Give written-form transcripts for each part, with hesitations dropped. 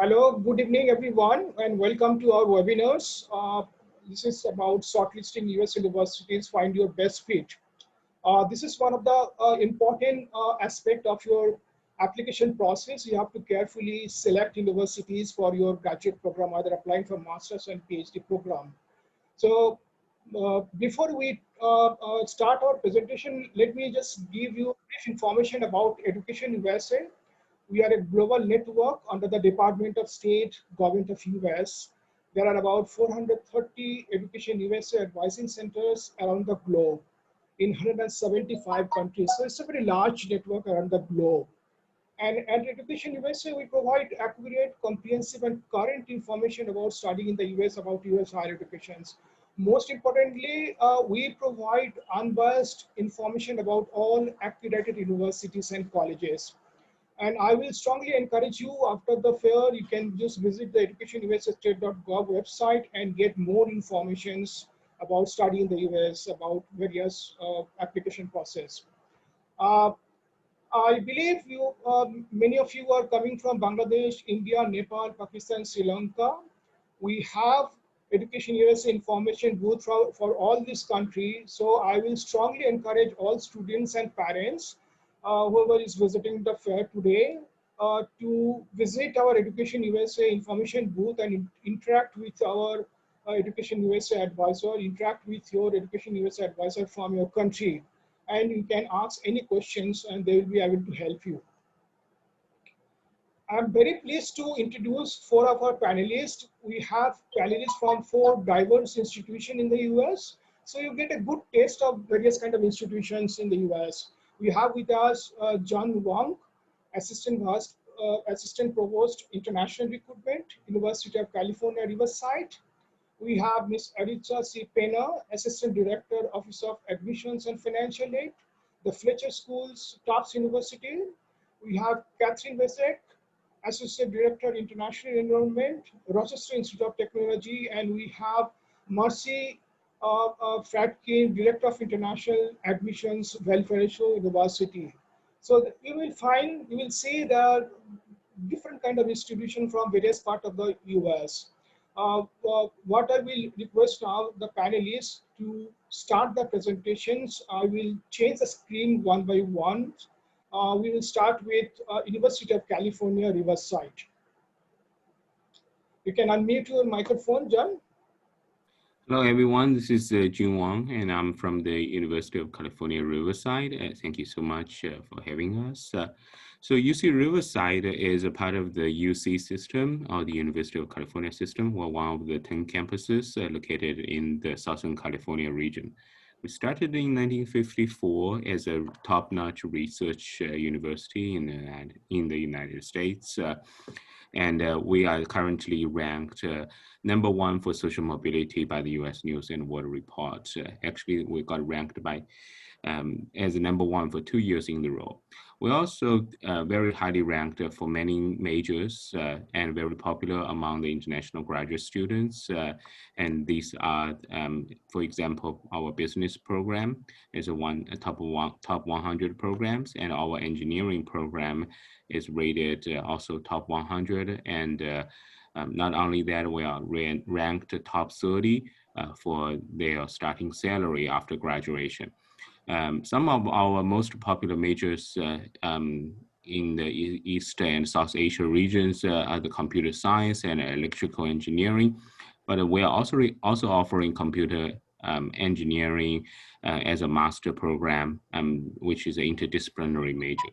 Hello, good evening, everyone, and welcome to our webinars. This is about shortlisting US universities, find your best fit. This is one of the important aspect of your application process. You have to carefully select universities for your graduate program, either applying for master's and PhD program. So before we start our presentation, let me just give you brief information about Education USA. We are a global network under the Department of State, Government of US. There are about 430 Education USA advising centers around the globe in 175 countries. So it's a very large network around the globe. And at Education USA, we provide accurate, comprehensive, and current information about studying in the US, about US higher educations. Most importantly, we provide unbiased information about all accredited universities and colleges. And I will strongly encourage you after the fair, you can just visit the educationusastate.gov website and get more informations about studying in the US, about various application process. I believe many of you are coming from Bangladesh, India, Nepal, Pakistan, Sri Lanka. We have Education USA information booth for all these countries. So I will strongly encourage all students and parents, whoever is visiting the fair today, to visit our Education USA information booth and interact with our Education USA advisor, interact with your Education USA advisor from your country. And you can ask any questions and they will be able to help you. I'm very pleased to introduce four of our panelists. We have panelists from four diverse institutions in the US. So you get a good taste of various kind of institutions in the US. We have with us John Wang, Assistant Provost, International Recruitment, University of California, Riverside. We have Ms. Aritza C. Pena, Assistant Director, Office of Admissions and Financial Aid, the Fletcher Schools, Tufts University. We have Catherine Vizak, Associate Director, International Enrollment, Rochester Institute of Technology, and we have Marcy Fratkin, Director of International Admissions, Valparaiso University. So you will see the different kind of institutions from various parts of the US. What I will request now the panelists to start the presentations. I will change the screen one by one. We will start with University of California, Riverside. You can unmute your microphone, John. Hello, everyone. This is Jun Wang, and I'm from the University of California, Riverside. Thank you so much for having us. So UC Riverside is a part of the UC system, or the University of California system. We're one of the 10 campuses located in the Southern California region. We started in 1954 as a top-notch research university in the United States. And we are currently ranked #1 for social mobility by the US News and World Report. Actually, we got ranked by as #1 for 2 years in a row. We're also very highly ranked for many majors and very popular among the international graduate students. And these are, for example, our business program is a top 100 programs, and our engineering program is rated also top 100. And not only that, we are ranked top 30 for their starting salary after graduation. Some of our most popular majors in the East and South Asia regions are the computer science and electrical engineering, but we are also offering computer engineering as a master program, which is an interdisciplinary major.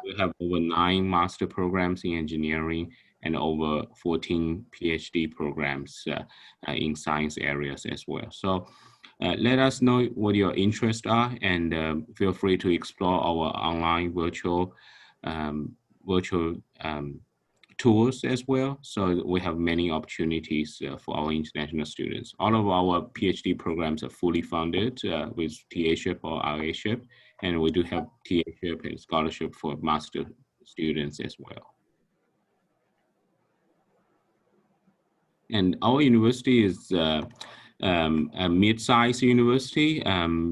We have over 9 master programs in engineering and over 14 PhD programs in science areas as well. So let us know what your interests are, and feel free to explore our online virtual tours as well. So we have many opportunities for our international students. All of our PhD programs are fully funded with TA-ship or RA-ship, and we do have TA-ship and scholarship for master students as well. And our university is a mid-sized university.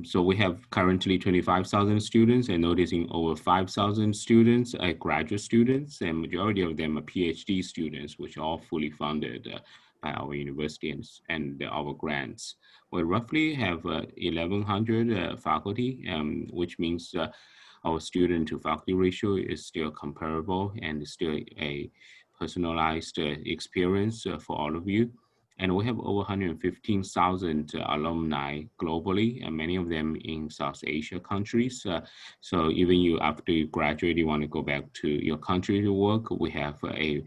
So we have currently 25,000 students and noticing over 5,000 students are graduate students, and majority of them are PhD students, which are all fully funded by our university and our grants. We roughly have 1,100 faculty, which means our student to faculty ratio is still comparable and still a personalized experience for all of you. And we have over 115,000 alumni globally, and many of them in South Asia countries. So even you, after you graduate, you want to go back to your country to work, we have a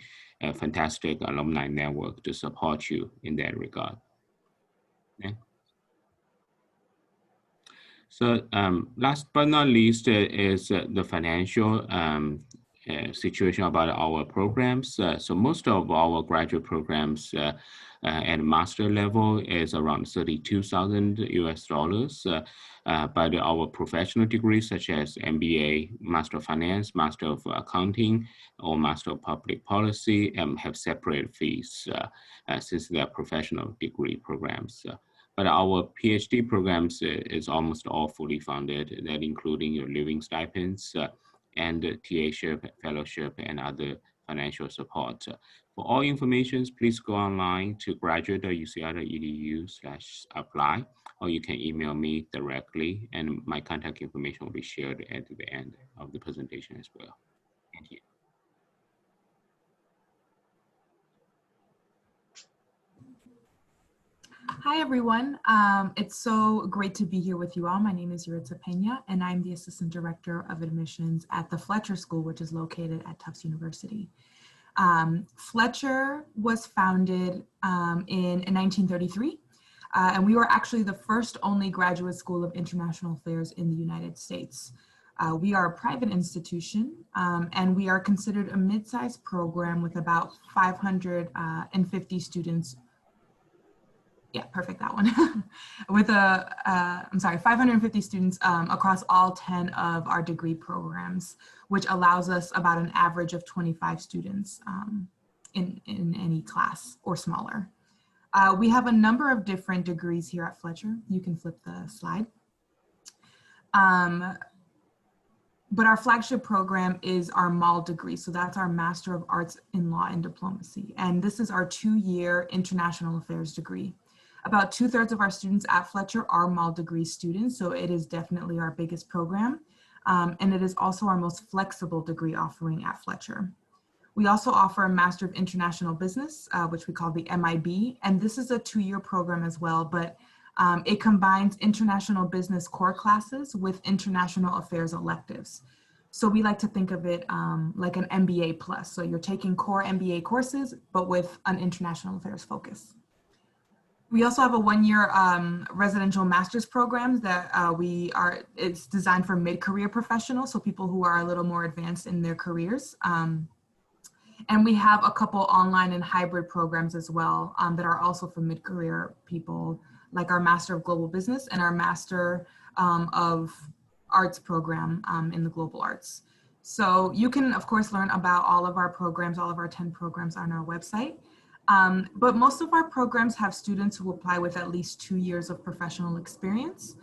fantastic alumni network to support you in that regard. Yeah. So last but not least is the financial situation about our programs. So most of our graduate programs at master level is around 32,000 US dollars. But our professional degrees such as MBA, Master of Finance, Master of Accounting, or Master of Public Policy have separate fees since they are professional degree programs. But our PhD programs is almost all fully funded, that including your living stipends and TA-ship, fellowship, and other financial support. For all information, please go online to graduate.uci.edu/apply, or you can email me directly, and my contact information will be shared at the end of the presentation as well. Thank you. Hi, everyone. It's so great to be here with you all. My name is Yuritsa Pena, and I'm the Assistant Director of Admissions at the Fletcher School, which is located at Tufts University. Fletcher was founded in 1933, and we were actually the first only graduate school of international affairs in the United States. We are a private institution, and we are considered a mid-sized program with about 550 students. Yeah, perfect, that one. With 550 students across all 10 of our degree programs, which allows us about an average of 25 students in any class or smaller. We have a number of different degrees here at Fletcher. You can flip the slide. But our flagship program is our MAL degree. So that's our Master of Arts in Law and Diplomacy. And this is our 2-year international affairs degree. About 2/3 of our students at Fletcher are MAL degree students, so it is definitely our biggest program. And it is also our most flexible degree offering at Fletcher. We also offer a Master of International Business, which we call the MIB, and this is a 2-year program as well, but it combines international business core classes with international affairs electives. So we like to think of it like an MBA plus. So you're taking core MBA courses, but with an international affairs focus. We also have a 1-year residential master's program that it's designed for mid-career professionals, so people who are a little more advanced in their careers. And we have a couple online and hybrid programs as well that are also for mid-career people, like our Master of Global Business and our Master of Arts program in the Global Arts. So you can, of course, learn about all of our programs, all of our 10 programs on our website. But most of our programs have students who apply with at least 2 years of professional experience,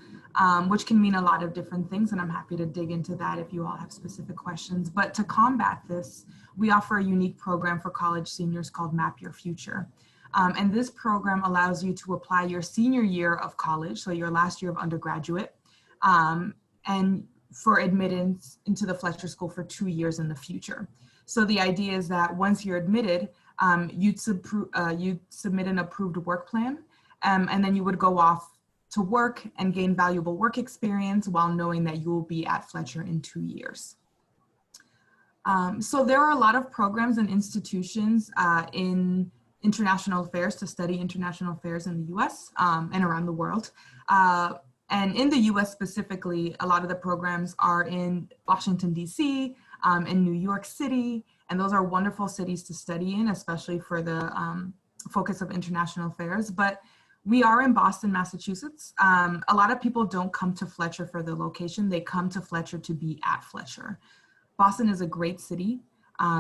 which can mean a lot of different things, and I'm happy to dig into that if you all have specific questions. But to combat this, we offer a unique program for college seniors called Map Your Future. And this program allows you to apply your senior year of college, so your last year of undergraduate, and for admittance into the Fletcher School for 2 years in the future. So the idea is that once you're admitted, you'd submit an approved work plan, and then you would go off to work and gain valuable work experience while knowing that you will be at Fletcher in 2 years. So there are a lot of programs and institutions in international affairs to study international affairs in the US and around the world. And in the US specifically, a lot of the programs are in Washington, DC, in New York City, and those are wonderful cities to study in, especially for the focus of international affairs. But we are in Boston, Massachusetts. A lot of people don't come to Fletcher for the location, they come to Fletcher to be at Fletcher. Boston is a great city.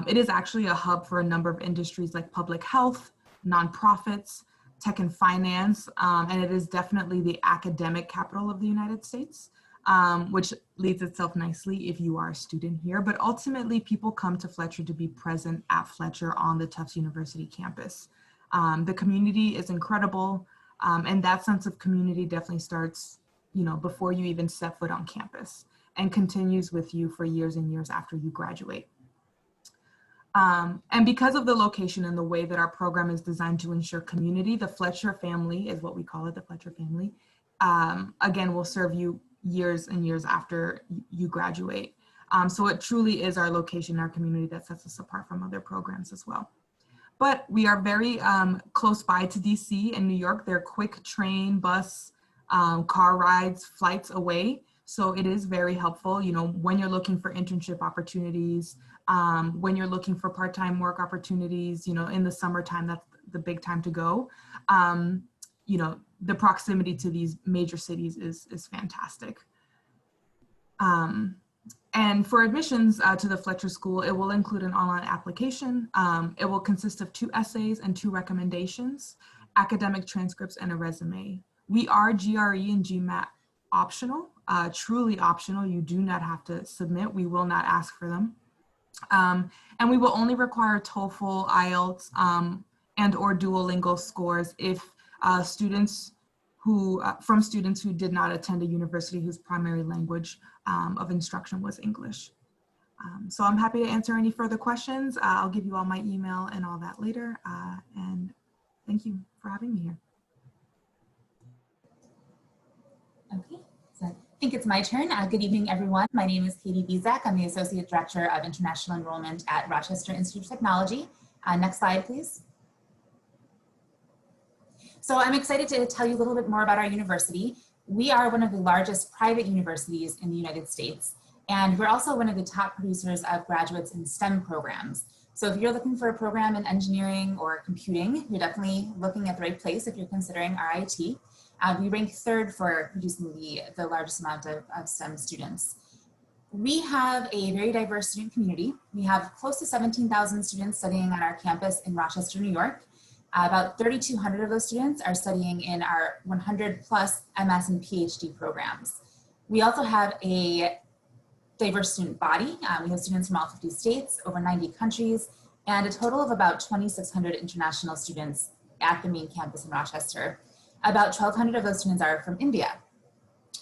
It is actually a hub for a number of industries like public health, nonprofits, tech and finance, and it is definitely the academic capital of the United States, which leads itself nicely if you are a student here. But ultimately, people come to Fletcher to be present at Fletcher on the Tufts University campus. The community is incredible, and that sense of community definitely starts, before you even step foot on campus, and continues with you for years and years after you graduate. And because of the location and the way that our program is designed to ensure community, the Fletcher family is what we call it, the Fletcher family, again, will serve you years and years after you graduate. So it truly is our location, our community that sets us apart from other programs as well. But we are very close by to DC and New York. They're quick train, bus, car rides, flights away. So it is very helpful, when you're looking for internship opportunities, when you're looking for part-time work opportunities, in the summertime, that's the big time to go. The proximity to these major cities is fantastic. And for admissions to the Fletcher School, it will include an online application. It will consist of 2 essays and 2 recommendations, academic transcripts, and a resume. We are GRE and GMAT optional, truly optional. You do not have to submit. We will not ask for them. And we will only require TOEFL, IELTS, and or Duolingo scores if students who did not attend a university whose primary language of instruction was English. So I'm happy to answer any further questions. I'll give you all my email and all that later. And thank you for having me here. Okay, so I think it's my turn. Good evening, everyone. My name is Katie Vizak. I'm the Associate Director of International Enrollment at Rochester Institute of Technology. Next slide, please. So I'm excited to tell you a little bit more about our university. We are one of the largest private universities in the United States, and we're also one of the top producers of graduates in STEM programs. So if you're looking for a program in engineering or computing, you're definitely looking at the right place if you're considering RIT. We rank 3rd for producing the largest amount of STEM students. We have a very diverse student community. We have close to 17,000 students studying on our campus in Rochester, New York. About 3,200 of those students are studying in our 100+ MS and PhD programs. We also have a diverse student body. We have students from all 50 states, over 90 countries, and a total of about 2,600 international students at the main campus in Rochester. About 1,200 of those students are from India.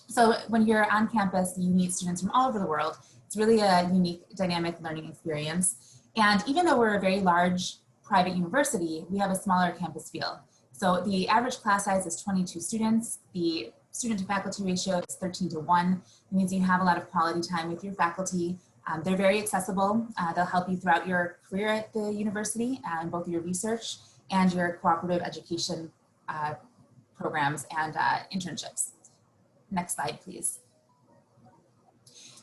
So when you're on campus, you meet students from all over the world. It's really a unique, dynamic learning experience. And even though we're a very large private university, we have a smaller campus feel. So the average class size is 22 students. The student to faculty ratio is 13:1. It means you have a lot of quality time with your faculty. They're very accessible. They'll help you throughout your career at the university and both your research and your cooperative education programs and internships. Next slide, please.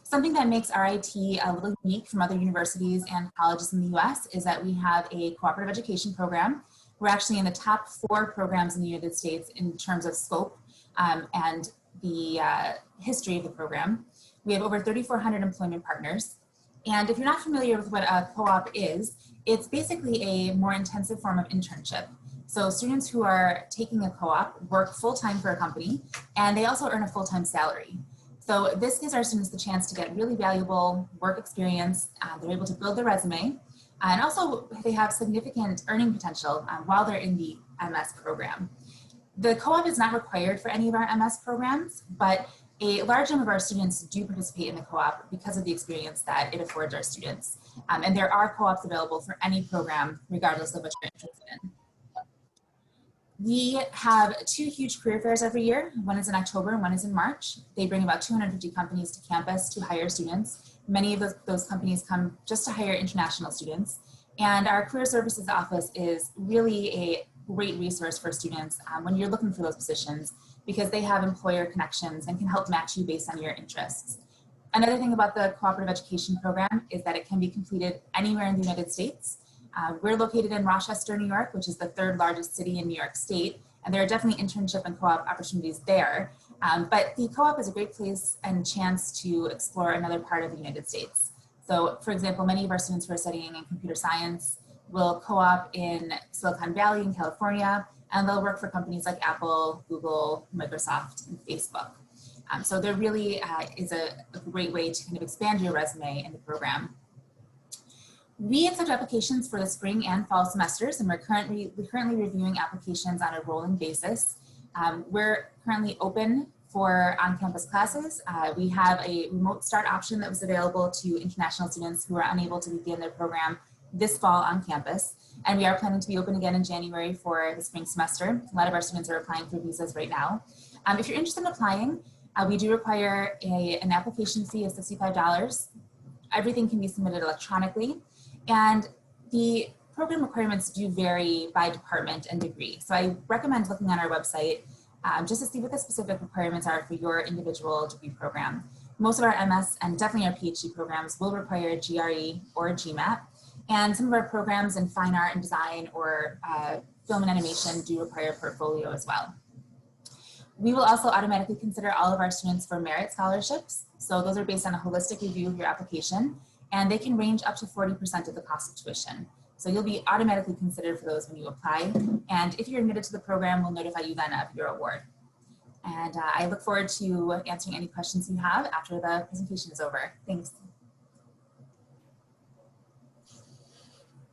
Something that makes RIT a little unique from other universities and colleges in the US is that we have a cooperative education program. We're actually in the top 4 programs in the United States in terms of scope and the history of the program. We have over 3,400 employment partners. And if you're not familiar with what a co-op is, it's basically a more intensive form of internship. So students who are taking a co-op work full-time for a company, and they also earn a full-time salary. So this gives our students the chance to get really valuable work experience. They're able to build their resume, and also they have significant earning potential while they're in the MS program. The co-op is not required for any of our MS programs, but a large number of our students do participate in the co-op because of the experience that it affords our students. And there are co-ops available for any program, regardless of what you're interested in. We have 2 huge career fairs every year. One is in October and one is in March. They bring about 250 companies to campus to hire students. Many of those companies come just to hire international students. And our career services office is really a great resource for students when you're looking for those positions, because they have employer connections and can help match you based on your interests. Another thing about the cooperative education program is that it can be completed anywhere in the United States. We're located in Rochester, New York, which is the 3rd largest city in New York State, and there are definitely internship and co-op opportunities there. But the co-op is a great place and chance to explore another part of the United States. So, for example, many of our students who are studying in computer science will co-op in Silicon Valley in California, and they'll work for companies like Apple, Google, Microsoft, and Facebook. So there really is a great way to kind of expand your resume in the program. We accept applications for the spring and fall semesters, and we're currently reviewing applications on a rolling basis. We're currently open for on-campus classes. We have a remote start option that was available to international students who are unable to begin their program this fall on campus. And we are planning to be open again in January for the spring semester. A lot of our students are applying for visas right now. If you're interested in applying, we do require an application fee of $65. Everything can be submitted electronically. And the program requirements do vary by department and degree. So I recommend looking on our website just to see what the specific requirements are for your individual degree program. Most of our MS and definitely our PhD programs will require GRE or GMAT. And some of our programs in fine art and design or film and animation do require a portfolio as well. We will also automatically consider all of our students for merit scholarships. So those are based on a holistic review of your application, and they can range up to 40% of the cost of tuition. So you'll be automatically considered for those when you apply. And if you're admitted to the program, we'll notify you then of your award. And I look forward to answering any questions you have after the presentation is over. Thanks.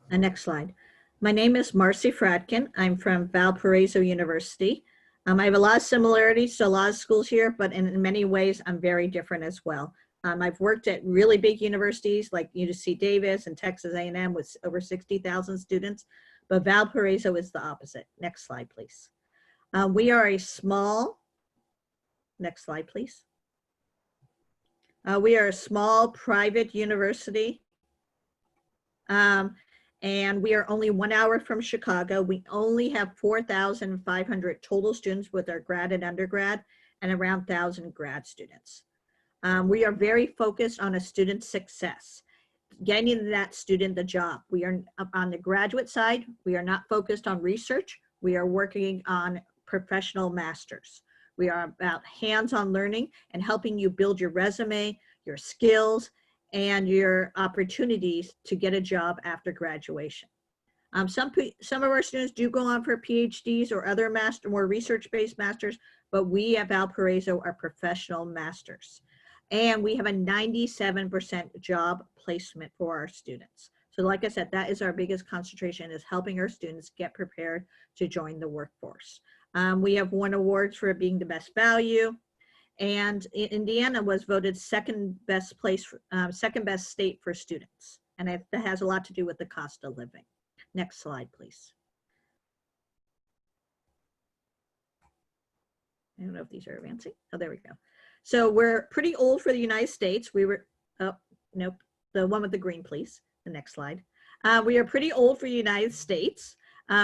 The next slide. My name is Marcy Fratkin. I'm from Valparaiso University. I have a lot of similarities to a lot of schools here, but in many ways, I'm very different as well. I've worked at really big universities like UC Davis and Texas A&M with over 60,000 students, but Valparaiso is the opposite. Next slide, please. We are a small, next slide, please. We are a small private university. And we are only 1 hour from Chicago. We only have 4,500 total students with our grad and undergrad and around 1,000 grad students. We are very focused on a student success, getting that student the job. We are on the graduate side. We are not focused on research. We are working on professional masters. We are about hands-on learning and helping you build your resume, your skills, and your opportunities to get a job after graduation. Some of our students do go on for PhDs or other more research-based masters, but we at Valparaiso are professional masters. And we have a 97% job placement for our students. So like I said, that is our biggest concentration, is helping our students get prepared to join the workforce. We have won awards for being the best value. And Indiana was voted second best state for students. And that has a lot to do with the cost of living. Next slide, please. I don't know if these are advancing. Oh, there we go. So we're pretty old for the United States. We were, oh, nope, the one with the green, please. The next slide. We are pretty old for the United States.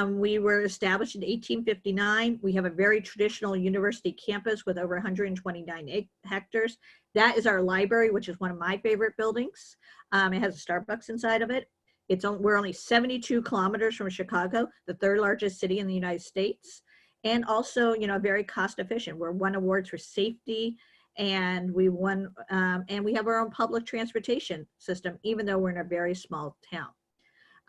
We were established in 1859. We have a very traditional university campus with over 129 hectares. That is our library, which is one of my favorite buildings. It has a Starbucks inside of it. We're only 72 kilometers from Chicago, the third largest city in the United States. And also, you know, very cost efficient. We're won awards for safety, and we won, and we have our own public transportation system, even though we're in a very small town.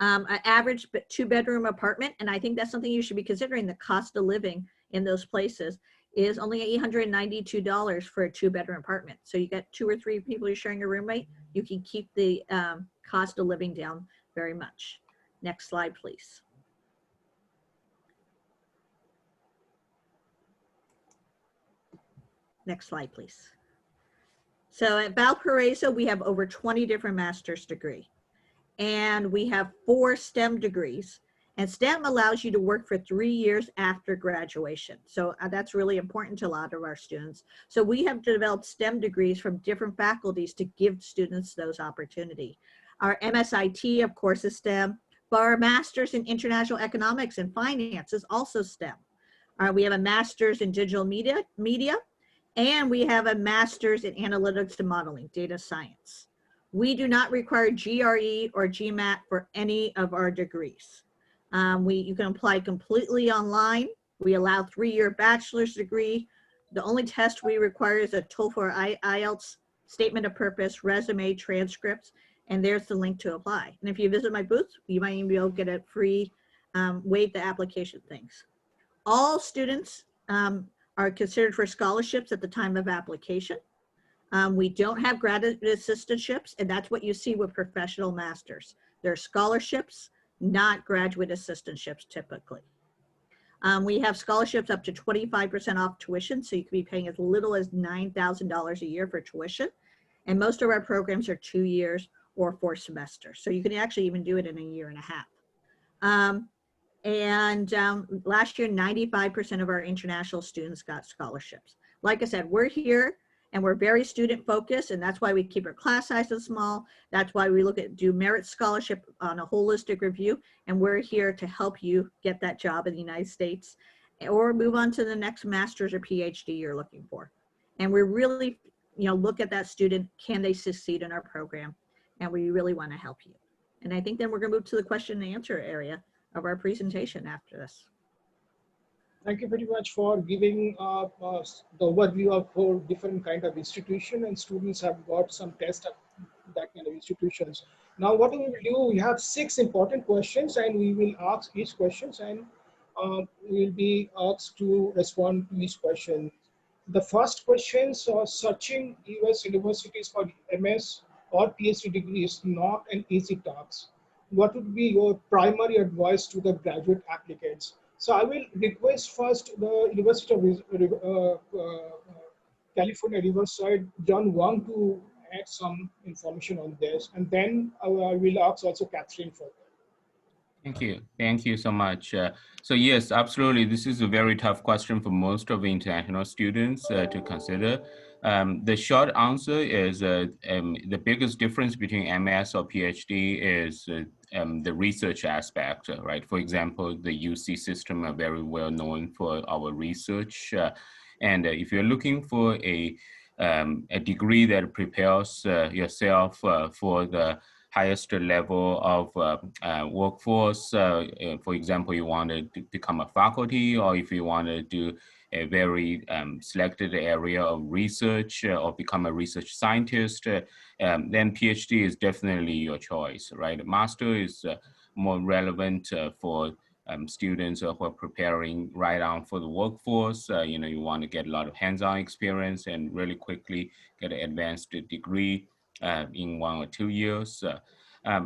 An average 2-bedroom apartment, and I think that's something you should be considering, the cost of living in those places is only $892 for a 2-bedroom apartment. So you got 2 or 3 people you're sharing a roommate, you can keep the cost of living down very much. Next slide, please. Next slide, please. So at Valparaiso, we have over 20 different master's degrees. And we have 4 STEM degrees, and STEM allows you to work for 3 years after graduation. So that's really important to a lot of our students. So we have developed STEM degrees from different faculties to give students those opportunities. Our MSIT, of course, is STEM, but our master's in international economics and finance is also STEM. We have a master's in digital media, and we have a master's in analytics and modeling, data science. We do not require GRE or GMAT for any of our degrees. You can apply completely online. We allow 3-year bachelor's degree. The only test we require is a TOEFL or IELTS, statement of purpose, resume, transcripts, and there's the link to apply. And if you visit my booth, you might even be able to get a free, waive the application things. All students are considered for scholarships at the time of application. We don't have graduate assistantships, and that's what you see with professional masters. They're scholarships, not graduate assistantships typically. We have scholarships up to 25% off tuition, so you can be paying as little as $9,000 a year for tuition. And most of our programs are 2 years or 4 semesters. So you can actually even do it in a year and a half. Last year, 95% of our international students got scholarships. Like I said, we're here and we're very student focused, and that's why we keep our class sizes small. That's why we do merit scholarship on a holistic review, and we're here to help you get that job in the United States or move on to the next master's or PhD you're looking for. And we're really, look at that student, can they succeed in our program? And we really want to help you. And I think then we're going to move to the question and answer area of our presentation after this. Thank you very much for giving the overview of 4 different kind of institutions, and students have got some tests of that kind of institutions. Now, what we will do, we have 6 important questions, and we will ask each questions, and we will be asked to respond to each question. The first question, searching US universities for MS or PhD degree is not an easy task. What would be your primary advice to the graduate applicants? So I will request first the University of California, Riverside, John Wang, to add some information on this. And then I will ask also Catherine for that. Thank you. Thank you so much. So yes, absolutely. This is a very tough question for most of the international students to consider. The short answer is the biggest difference between MS or PhD is the research aspect, right? For example, the UC system are very well known for our research. And if you're looking for a degree that prepares yourself for the highest level of workforce, for example, you want to become a faculty, or if you want to do a very selected area of research or become a research scientist, then PhD is definitely your choice, right? Master is more relevant for students who are preparing right on for the workforce. You want to get a lot of hands-on experience and really quickly get an advanced degree in 1 or 2 years.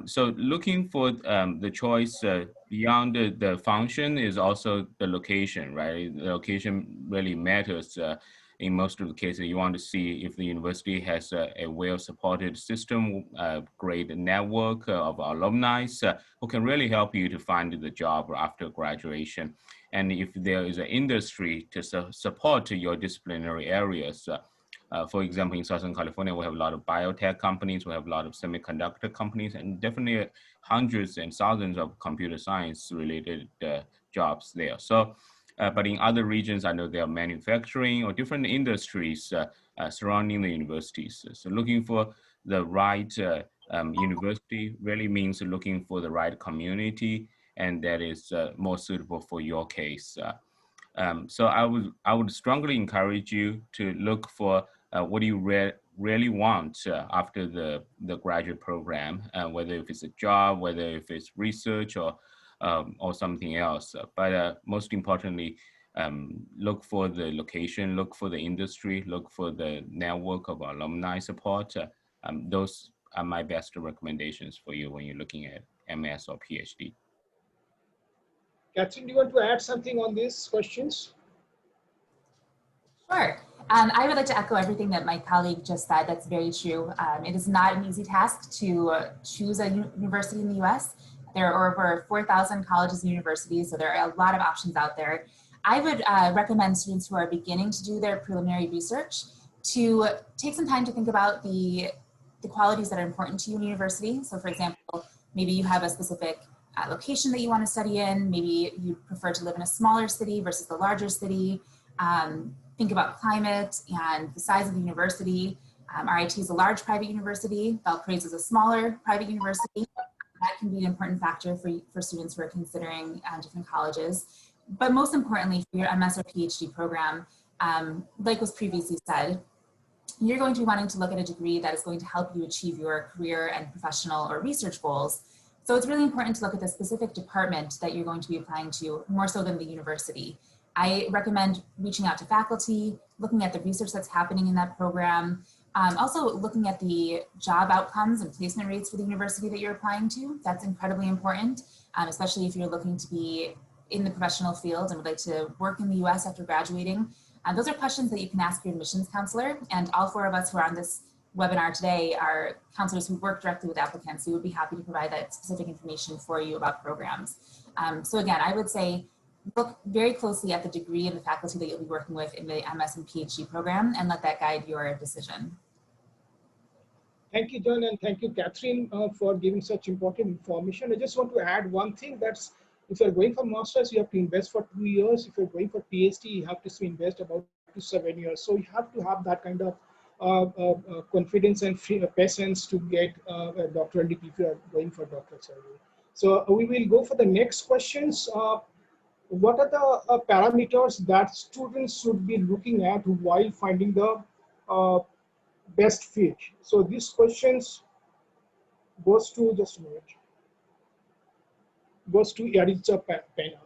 So looking for the choice beyond the function is also the location, right? The location really matters. In most of the cases, you want to see if the university has a well-supported system, a great network of alumni who can really help you to find the job after graduation. And if there is an industry to support your disciplinary areas. For example, in Southern California, we have a lot of biotech companies, we have a lot of semiconductor companies, and definitely hundreds and thousands of computer science related jobs there. So, but in other regions, I know there are manufacturing or different industries surrounding the universities. So looking for the right university really means looking for the right community, and that is more suitable for your case. So I would strongly encourage you to look for what do you really want after the graduate program, whether if it's a job, whether if it's research or something else. But most importantly, look for the location, look for the industry, look for the network of alumni support. Those are my best recommendations for you when you're looking at MS or PhD. Catherine, do you want to add something on these questions? Sure. I would like to echo everything that my colleague just said. That's very true. It is not an easy task to choose a university in the US. There are over 4,000 colleges and universities, so there are a lot of options out there. I would recommend students who are beginning to do their preliminary research to take some time to think about the qualities that are important to you in university. So for example, maybe you have a specific location that you want to study in. Maybe you prefer to live in a smaller city versus the larger city. Think about climate and the size of the university. RIT is a large private university. Valparaiso is a smaller private university. That can be an important factor for students who are considering different colleges. But most importantly, for your MS or PhD program, like was previously said, you're going to be wanting to look at a degree that is going to help you achieve your career and professional or research goals. So it's really important to look at the specific department that you're going to be applying to more so than the university. I recommend reaching out to faculty, looking at the research that's happening in that program, also looking at the job outcomes and placement rates for the university that you're applying to. That's incredibly important, especially if you're looking to be in the professional field and would like to work in the US after graduating. Those are questions that you can ask your admissions counselor, and all four of us who are on this webinar today are counselors who work directly with applicants. We would be happy to provide that specific information for you about programs. So again, I would say look very closely at the degree and the faculty that you'll be working with in the MS and PhD program and let that guide your decision. Thank you, John, and thank you, Catherine, for giving such important information. I just want to add one thing, that's if you're going for master's, you have to invest for 2 years. If you're going for PhD, you have to invest about 2 to 7 years. So you have to have that kind of confidence and patience to get a doctoral degree if you are going for doctoral surgery. So we will go for the next questions. What are the parameters that students should be looking at while finding the best fit? So these questions goes to, just a minute, goes to Yaritza Pena.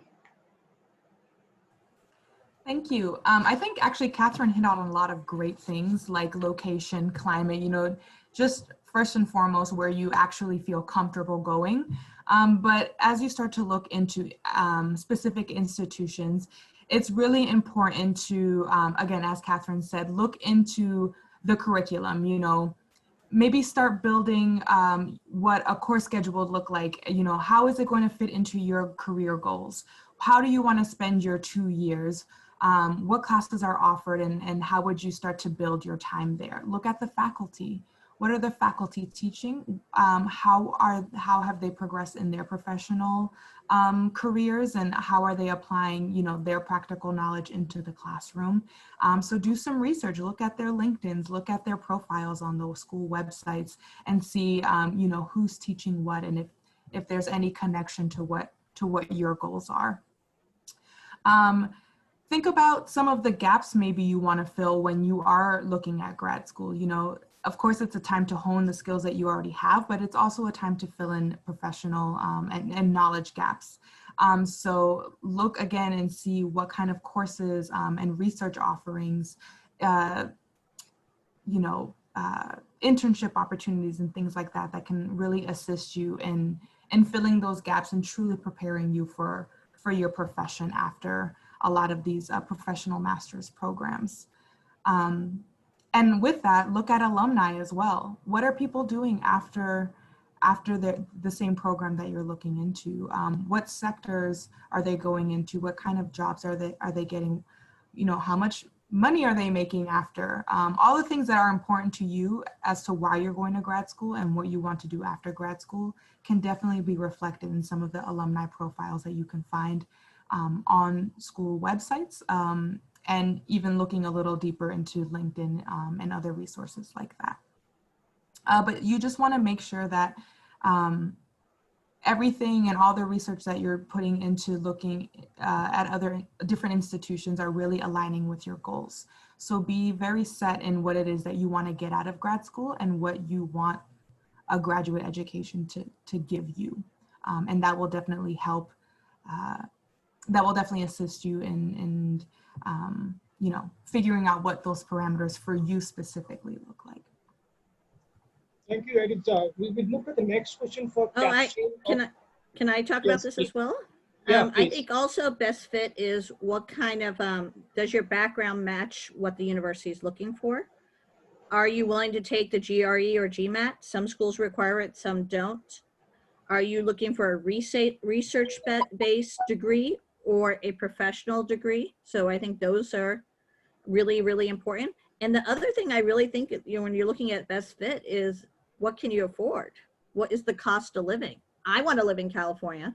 Thank you. I think actually Catherine hit on a lot of great things like location, climate, you know, just first and foremost where you actually feel comfortable going. But as you start to look into specific institutions, it's really important to, again, as Catherine said, look into the curriculum, you know, maybe start building what a course schedule would look like. You know, how is it going to fit into your career goals? How do you want to spend your 2 years? What classes are offered and how would you start to build your time there? Look at the faculty. What are the faculty teaching? How have they progressed in their professional careers, and how are they applying, you know, their practical knowledge into the classroom? So do some research, look at their LinkedIns, look at their profiles on those school websites and see, you know, who's teaching what and if there's any connection to what your goals are. Think about some of the gaps maybe you want to fill when you are looking at grad school. You know, of course, it's a time to hone the skills that you already have, but it's also a time to fill in professional and knowledge gaps. So look again and see what kind of courses and research offerings, you know, internship opportunities and things like that that can really assist you in filling those gaps and truly preparing you for your profession after a lot of these professional master's programs. And with that, look at alumni as well. What are people doing after the same program that you're looking into? What sectors are they going into? What kind of jobs are they getting? You know, how much money are they making after? All the things that are important to you as to why you're going to grad school and what you want to do after grad school can definitely be reflected in some of the alumni profiles that you can find on school websites, and even looking a little deeper into LinkedIn and other resources like that. But you just want to make sure that everything and all the research that you're putting into looking at other different institutions are really aligning with your goals. So be very set in what it is that you want to get out of grad school and what you want a graduate education to give you. And that will definitely help, that will definitely assist you in you know, figuring out what those parameters for you specifically look like. Thank you, Edith. We will look at the next question for Catherine. Can I talk about this please. as well? Yeah, I think also best fit is what kind of, does your background match what the university is looking for? Are you willing to take the GRE or GMAT? Some schools require it, some don't. Are you looking for a research-based degree or a professional degree? So I think those are really, really important. And the other thing I really think, you know, when you're looking at best fit is what can you afford? What is the cost of living? I want to live in California.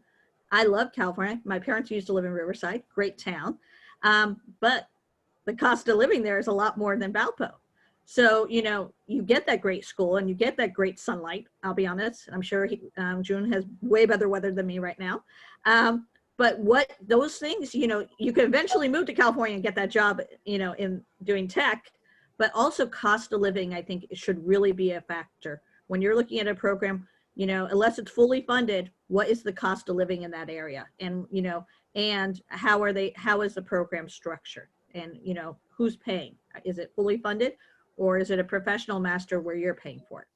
I love California. My parents used to live in Riverside, great town. But the cost of living there is a lot more than Valpo. So, you know, you get that great school and you get that great sunlight. I'll be honest. I'm sure June has way better weather than me right now. But what those things, you know, you can eventually move to California and get that job, you know, in doing tech, but also cost of living, I think it should really be a factor. When you're looking at a program, unless it's fully funded, what is the cost of living in that area? And, and how is the program structured? And, who's paying? Is it fully funded, or is it a professional master where you're paying for it?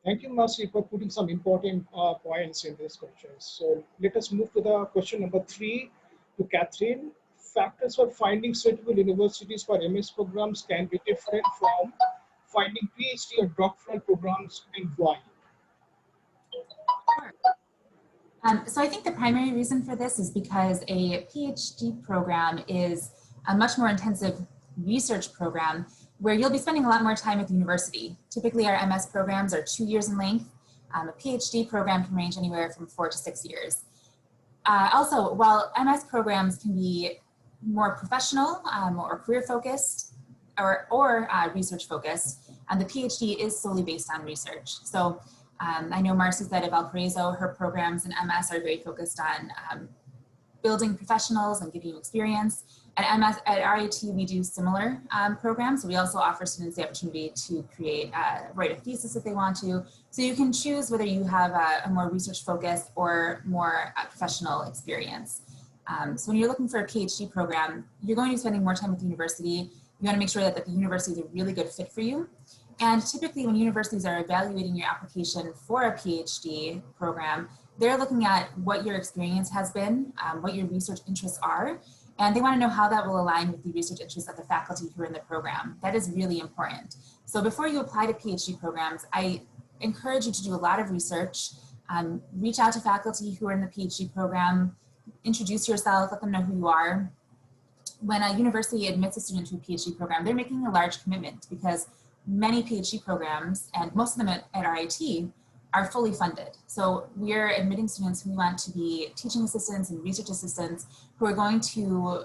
Thank you, Marcy, for putting some important points in this question. So let us move to the question number 3 to Catherine. Factors for finding suitable universities for MS programs can be different from finding PhD or doctoral programs, and why? So I think the primary reason for this is because a PhD program is a much more intensive research program where you'll be spending a lot more time at the university. Typically our MS programs are 2 years in length. A PhD program can range anywhere from 4 to 6 years. Also, while MS programs can be more professional or career focused or research focused, the PhD is solely based on research. So I know Marcy said at Valparaiso, her programs in MS are very focused on building professionals and giving you experience. At MS, at RIT, we do similar programs. We also offer students the opportunity to write a thesis if they want to. So you can choose whether you have a more research focused or more professional experience. So when you're looking for a PhD program, you're going to be spending more time with the university. You want to make sure that the university is a really good fit for you. And typically when universities are evaluating your application for a PhD program, they're looking at what your experience has been, what your research interests are, and they want to know how that will align with the research interests of the faculty who are in the program. That is really important. So before you apply to PhD programs, I encourage you to do a lot of research, reach out to faculty who are in the PhD program, introduce yourself, let them know who you are. When a university admits a student to a PhD program, they're making a large commitment because many PhD programs, and most of them at RIT, are fully funded. So we're admitting students who want to be teaching assistants and research assistants who are going to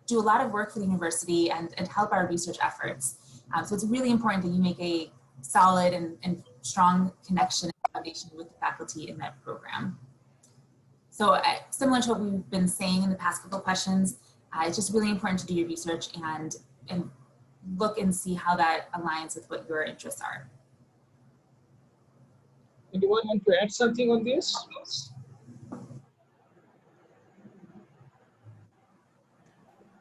do a lot of work for the university and help our research efforts. So it's really important that you make a solid and strong connection and foundation with the faculty in that program. So similar to what we've been saying in the past couple of questions, it's just really important to do your research and look and see how that aligns with what your interests are. Anyone want to add something on this?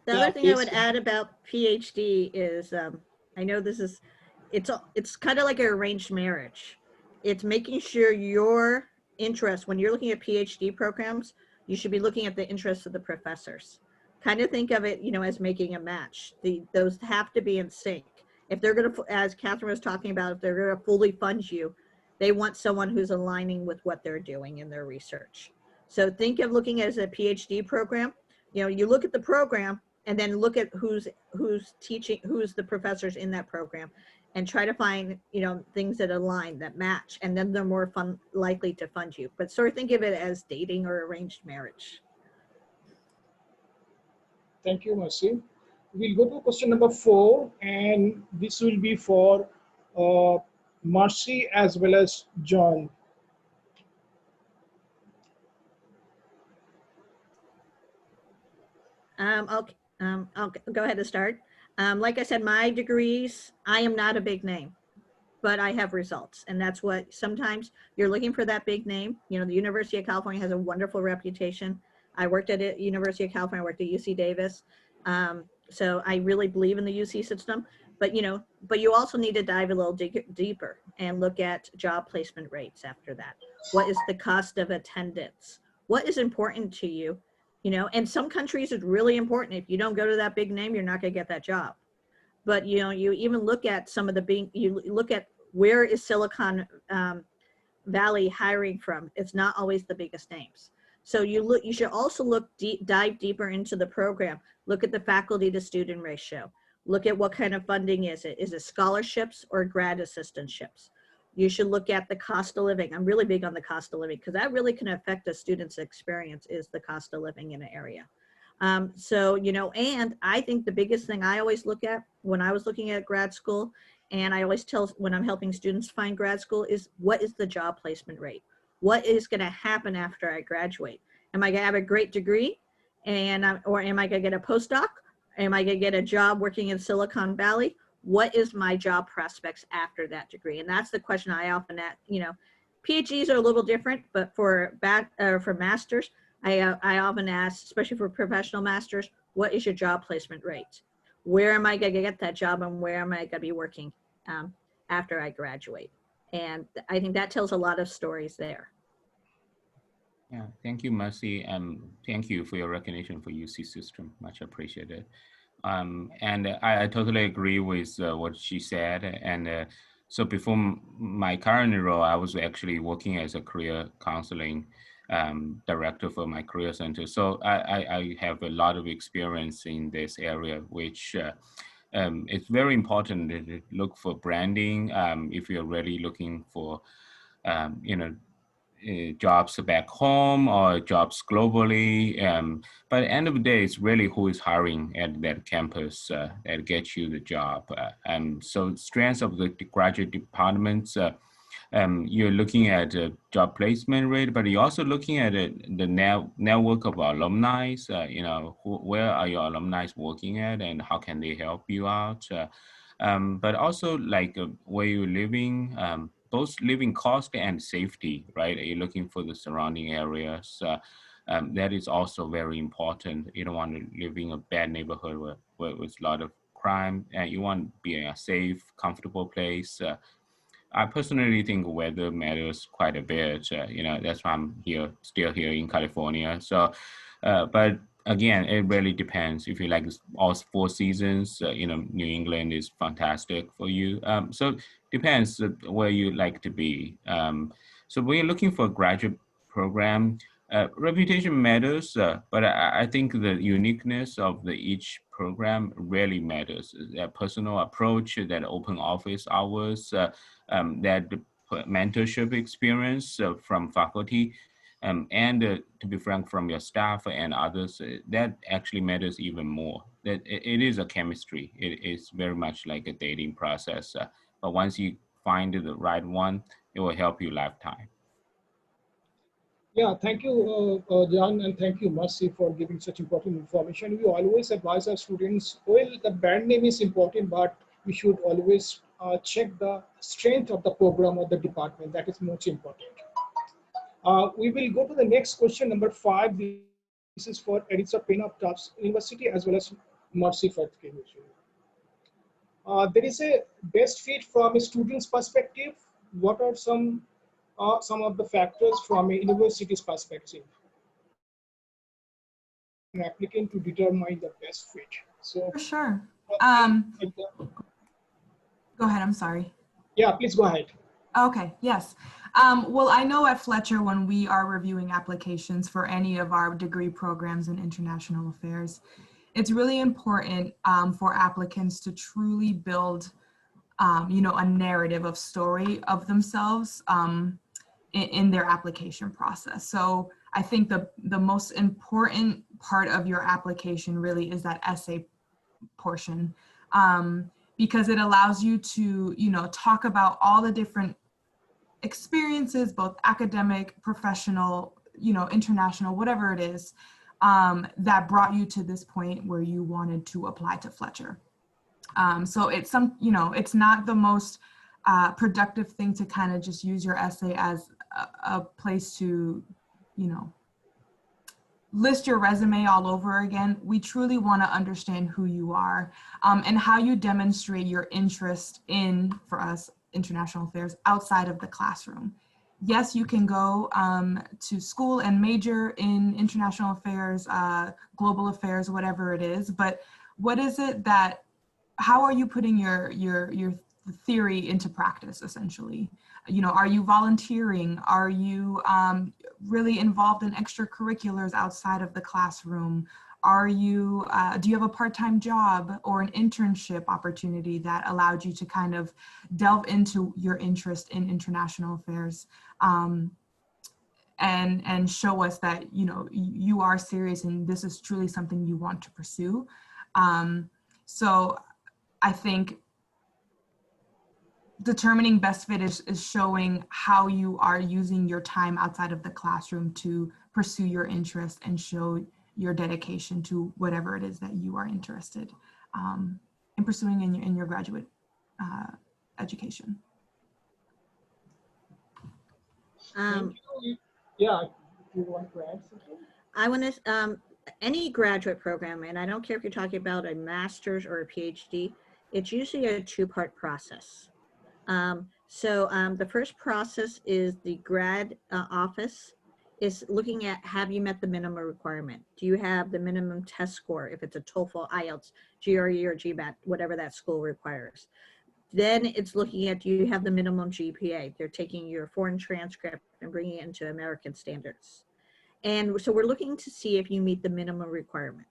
The other thing I would add about PhD is, I know this is, it's kind of like an arranged marriage. It's making sure your interest, when you're looking at PhD programs, you should be looking at the interests of the professors. Kind of think of it, as making a match. Those have to be in sync. If they're going to, as Catherine was talking about, if they're going to fully fund you, they want someone who's aligning with what they're doing in their research. So think of looking at it as a PhD program. You look at the program and then look at who's teaching, who's the professors in that program, and try to find, things that align, that match, and then they're more likely to fund you. But sort of think of it as dating or arranged marriage. Thank you, Marcy. We'll go to question number 4, and this will be for Marcy as well as John. I'll go ahead and start. Like I said, my degrees, I am not a big name, but I have results. And that's what sometimes you're looking for, that big name. The University of California has a wonderful reputation. I worked at the University of California, I worked at UC Davis. So I really believe in the UC system, but you also need to dive a little deeper and look at job placement rates after that. What is the cost of attendance? What is important to you? And some countries it's really important. If you don't go to that big name, you're not gonna get that job. But you even look at some of the you look at where is Silicon Valley hiring from. It's not always the biggest names. So you should also dive deeper into the program. Look at the faculty to student ratio. Look at what kind of funding is it. Is it scholarships or grad assistantships? You should look at the cost of living. I'm really big on the cost of living because that really can affect a student's experience, is the cost of living in an area. And I think the biggest thing I always look at when I was looking at grad school, and I always tell when I'm helping students find grad school, is what is the job placement rate? What is going to happen after I graduate? Am I going to have a great degree, or am I going to get a postdoc? Am I going to get a job working in Silicon Valley? What is my job prospects after that degree? And that's the question I often ask, PhDs are a little different, but for masters, I often ask, especially for professional masters, what is your job placement rate? Where am I going to get that job, and where am I going to be working after I graduate? And I think that tells a lot of stories there. Yeah, thank you, Marcy, and thank you for your recognition for UC system. Much appreciated. And I totally agree with what she said. And so before my current role, I was actually working as a career counseling director for my career center. So I have a lot of experience in this area, which it's very important to look for branding if you're really looking for, you know, jobs back home or jobs globally. But at the end of the day, it's really who is hiring at that campus that gets you the job. And so strengths of the graduate departments, you're looking at job placement rate, but you're also looking at the network of alumni. You know, where are your alumni working at, and how can they help you out? But also like where you're living, both living cost and safety, right? Are you looking for the surrounding areas? That is also very important. You don't want to live in a bad neighborhood where with a lot of crime, and you want to be in a safe, comfortable place. I personally think weather matters quite a bit. You know, that's why I'm still here in California. So, but again, it really depends. If you like all 4 seasons, you know, New England is fantastic for you. So depends where you like to be. So when you're looking for a graduate program, reputation matters, but I think the uniqueness of each program really matters. That personal approach, that open office hours, that mentorship experience from faculty, and to be frank, from your staff and others, that actually matters even more. That it is a chemistry. It is very much like a dating process. But once you find the right one, it will help you lifetime. Yeah, thank you, John, and thank you, Marcy, for giving such important information. We always advise our students, well, the brand name is important, but we should always check the strength of the program or the department. That is most important. We will go to the next question, number 5. This is for Editha Penn of Tufts University as well as Marcy Fratkin. There is a best fit from a student's perspective. What are some of the factors from a university's perspective? An applicant to determine the best fit. So, For sure. Go ahead, I'm sorry. Yeah, please go ahead. Okay, yes. Well, I know at Fletcher, when we are reviewing applications for any of our degree programs in international affairs, it's really important for applicants to truly build, you know, a narrative of story of themselves in their application process. So I think the most important part of your application really is that essay portion, because it allows you to, you know, talk about all the different experiences, both academic, professional, you know, international, whatever it is, that brought you to this point where you wanted to apply to Fletcher. So it's you know, it's not the most productive thing to kind of just use your essay as a place to, you know, list your resume all over again. We truly want to understand who you are and how you demonstrate your interest in, for us, international affairs outside of the classroom. Yes, you can go to school and major in international affairs, global affairs, whatever it is, but what is it that, how are you putting your theory into practice, essentially? You know, are you volunteering? Are you really involved in extracurriculars outside of the classroom? Are you, do you have a part-time job or an internship opportunity that allowed you to kind of delve into your interest in international affairs and show us that, you know, you are serious and this is truly something you want to pursue? So I think determining best fit is showing how you are using your time outside of the classroom to pursue your interest and show your dedication to whatever it is that you are interested in pursuing in your graduate education. Um, Thank you. Yeah, do you want to add something? I want to, any graduate program, and I don't care if you're talking about a master's or a PhD, it's usually a two-part process. The first process is the grad office is looking at, have you met the minimum requirement? Do you have the minimum test score, if it's a TOEFL, IELTS, GRE, or GMAT, whatever that school requires? Then it's looking at, do you have the minimum GPA? They're taking your foreign transcript and bringing it into American standards. And so we're looking to see if you meet the minimum requirement.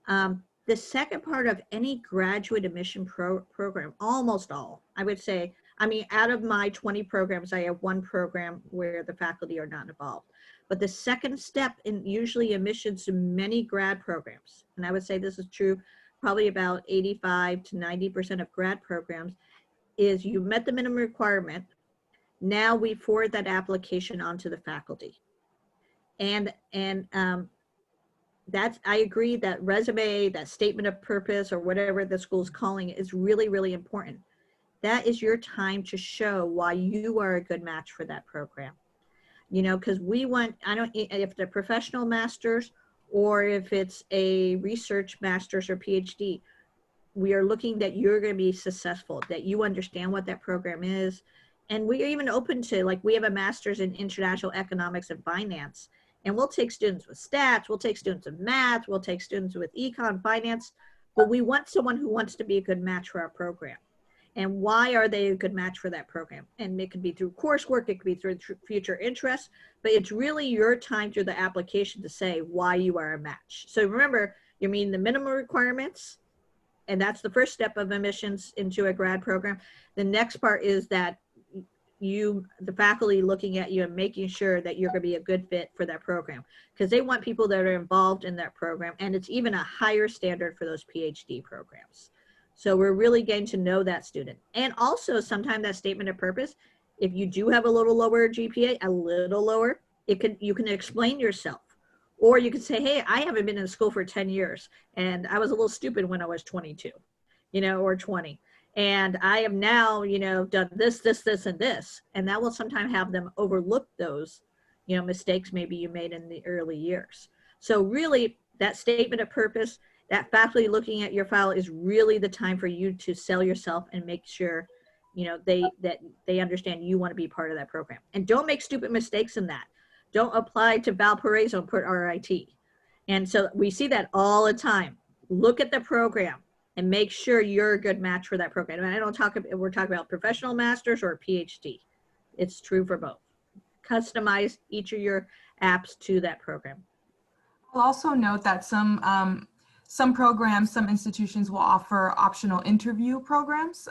The second part of any graduate admission program, almost all, I would say, I mean, out of my 20 programs, I have one program where the faculty are not involved. But the second step in usually admissions to many grad programs, and I would say this is true probably about 85 to 90% of grad programs, is you met the minimum requirement. Now we forward that application onto the faculty. That's, I agree that resume, that statement of purpose, or whatever the school's calling it, is really, really important. That is your time to show why you are a good match for that program. You know, because we want, if they're professional masters or if it's a research master's or PhD, we are looking that you're going to be successful, that you understand what that program is. And we are even open to, like, we have a master's in international economics and finance, and we'll take students with stats, we'll take students with math, we'll take students with econ, finance, but we want someone who wants to be a good match for our program. And why are they a good match for that program? And it could be through coursework, it could be through future interests, but it's really your time through the application to say why you are a match. So remember, you're meeting the minimum requirements, and that's the first step of admissions into a grad program. The next part is that the faculty looking at you and making sure that you're going to be a good fit for that program, because they want people that are involved in that program, and it's even a higher standard for those PhD programs. So we're really getting to know that student. And also sometimes that statement of purpose, if you do have a little lower GPA, a little lower, you can explain yourself. Or you could say, hey, I haven't been in school for 10 years and I was a little stupid when I was 22, you know, or 20. And I have now, you know, done this, this, this, and this. And that will sometimes have them overlook those, you know, mistakes maybe you made in the early years. So really that statement of purpose, that faculty looking at your file is really the time for you to sell yourself and make sure, you know, that they understand you want to be part of that program. And don't make stupid mistakes in that. Don't apply to Valparaiso and put RIT. And so we see that all the time. Look at the program and make sure you're a good match for that program. And we're talking about professional masters or PhD. It's true for both. Customize each of your apps to that program. I'll also note that some programs, some institutions will offer optional interview programs.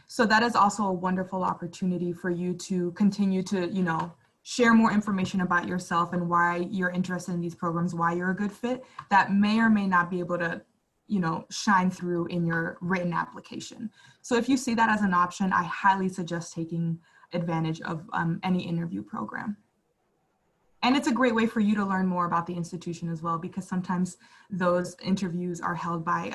So that is also a wonderful opportunity for you to continue to, you know, share more information about yourself and why you're interested in these programs, why you're a good fit, that may or may not be able to, you know, shine through in your written application. So if you see that as an option, I highly suggest taking advantage of any interview program. And it's a great way for you to learn more about the institution as well, because sometimes those interviews are held by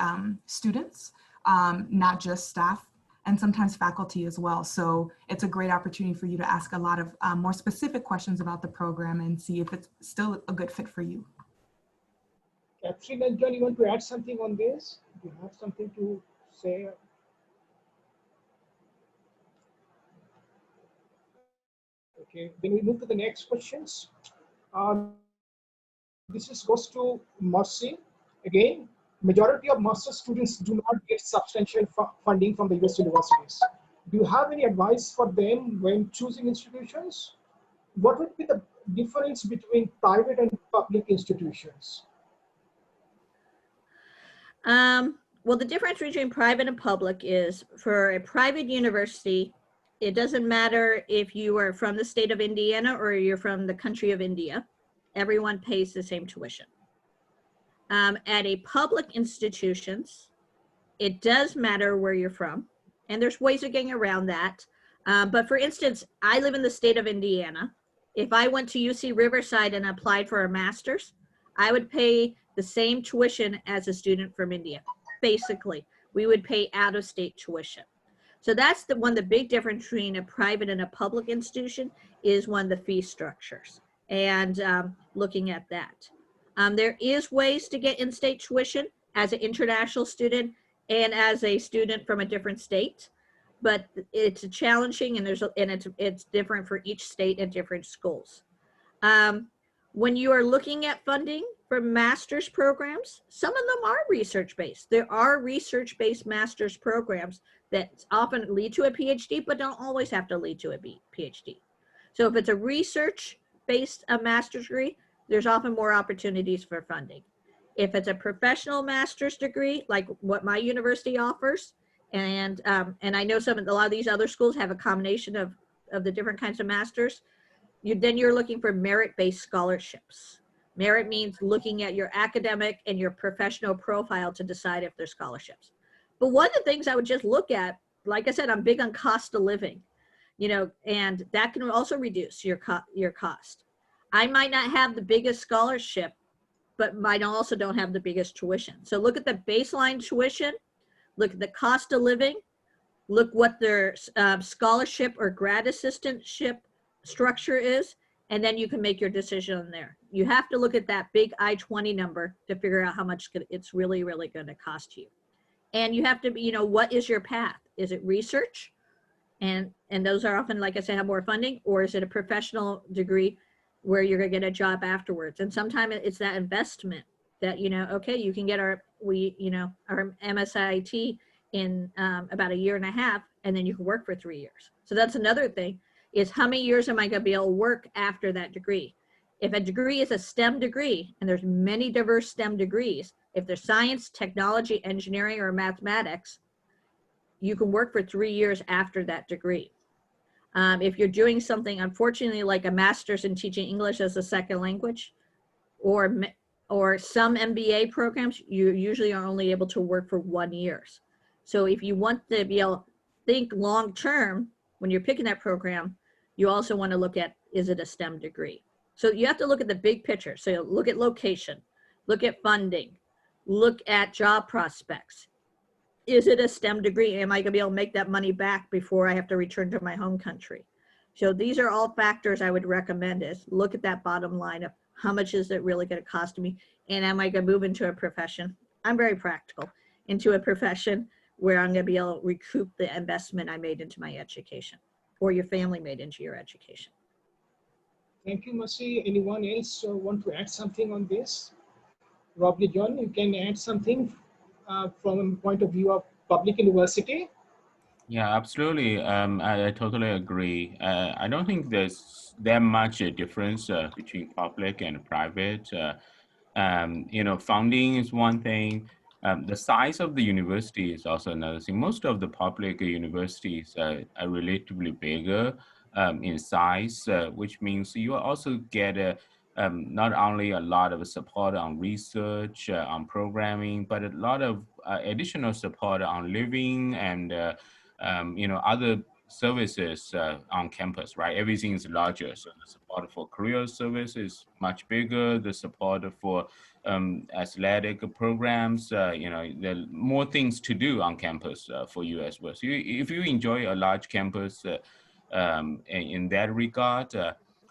students, not just staff, and sometimes faculty as well. So it's a great opportunity for you to ask a lot of more specific questions about the program and see if it's still a good fit for you. Catherine and John, you want to add something on this? Do you have something to say? Okay, then we move to the next questions. Goes to Marcy. Again, majority of master's students do not get substantial funding from the US universities. Do you have any advice for them when choosing institutions? What would be the difference between private and public institutions? Well, the difference between private and public is, for a private university, it doesn't matter if you are from the state of Indiana or you're from the country of India. Everyone pays the same tuition. At a public institutions, it does matter where you're from, and there's ways of getting around that. But for instance, I live in the state of Indiana. If I went to UC Riverside and applied for a master's, I would pay the same tuition as a student from India. Basically, we would pay out-of-state tuition. So that's the big difference between a private and a public institution is one of the fee structures, and looking at that. There is ways to get in-state tuition as an international student and as a student from a different state, but it's challenging, and it's different for each state and different schools. When you are looking at funding for master's programs, some of them are research-based. There are research-based master's programs that often lead to a PhD, but don't always have to lead to a PhD. So if it's a research-based master's degree, there's often more opportunities for funding. If it's a professional master's degree, like what my university offers, and I know a lot of these other schools have a combination of the different kinds of masters, then you're looking for merit-based scholarships. Merit means looking at your academic and your professional profile to decide if there's scholarships. But one of the things I would just look at, like I said, I'm big on cost of living, and that can also reduce your cost. I might not have the biggest scholarship, but might also don't have the biggest tuition. So look at the baseline tuition, look at the cost of living, look what their scholarship or grad assistantship structure is, and then you can make your decision on there. You have to look at that big I-20 number to figure out how much it's really, really going to cost you. And you have to be, what is your path? Is it research? And those are often, like I said, have more funding, or is it a professional degree where you're going to get a job afterwards? And sometimes it's that investment that, okay, you can get our MSIT in about 1.5 years, and then you can work for 3 years. So that's another thing, is how many years am I going to be able to work after that degree? If a degree is a STEM degree, and there's many diverse STEM degrees, if there's science, technology, engineering, or mathematics, you can work for 3 years after that degree. If you're doing something, unfortunately, like a master's in teaching English as a second language, or some MBA programs, you usually are only able to work for 1 year. So if you want to be able to think long-term, when you're picking that program, you also want to look at, is it a STEM degree? So you have to look at the big picture. So look at location, look at funding, look at job prospects. Is it a STEM degree? Am I going to be able to make that money back before I have to return to my home country? So these are all factors I would recommend, is look at that bottom line of how much is it really going to cost me? And am I going to move into a profession? I'm very practical, into a profession where I'm going to be able to recoup the investment I made into my education, or your family made into your education. Thank you, Marcy. Anyone else want to add something on this? Probably John, you can add something from a point of view of public university. Yeah, absolutely. I totally agree. I don't think there's that much a difference between public and private. Funding is one thing. The size of the university is also another thing. Most of the public universities are relatively bigger in size, which means you also get not only a lot of support on research, on programming, but a lot of additional support on living and other services on campus, right? Everything is larger. So the support for career service is much bigger. The support for athletic programs, there are more things to do on campus for you as well. So if you enjoy a large campus in that regard,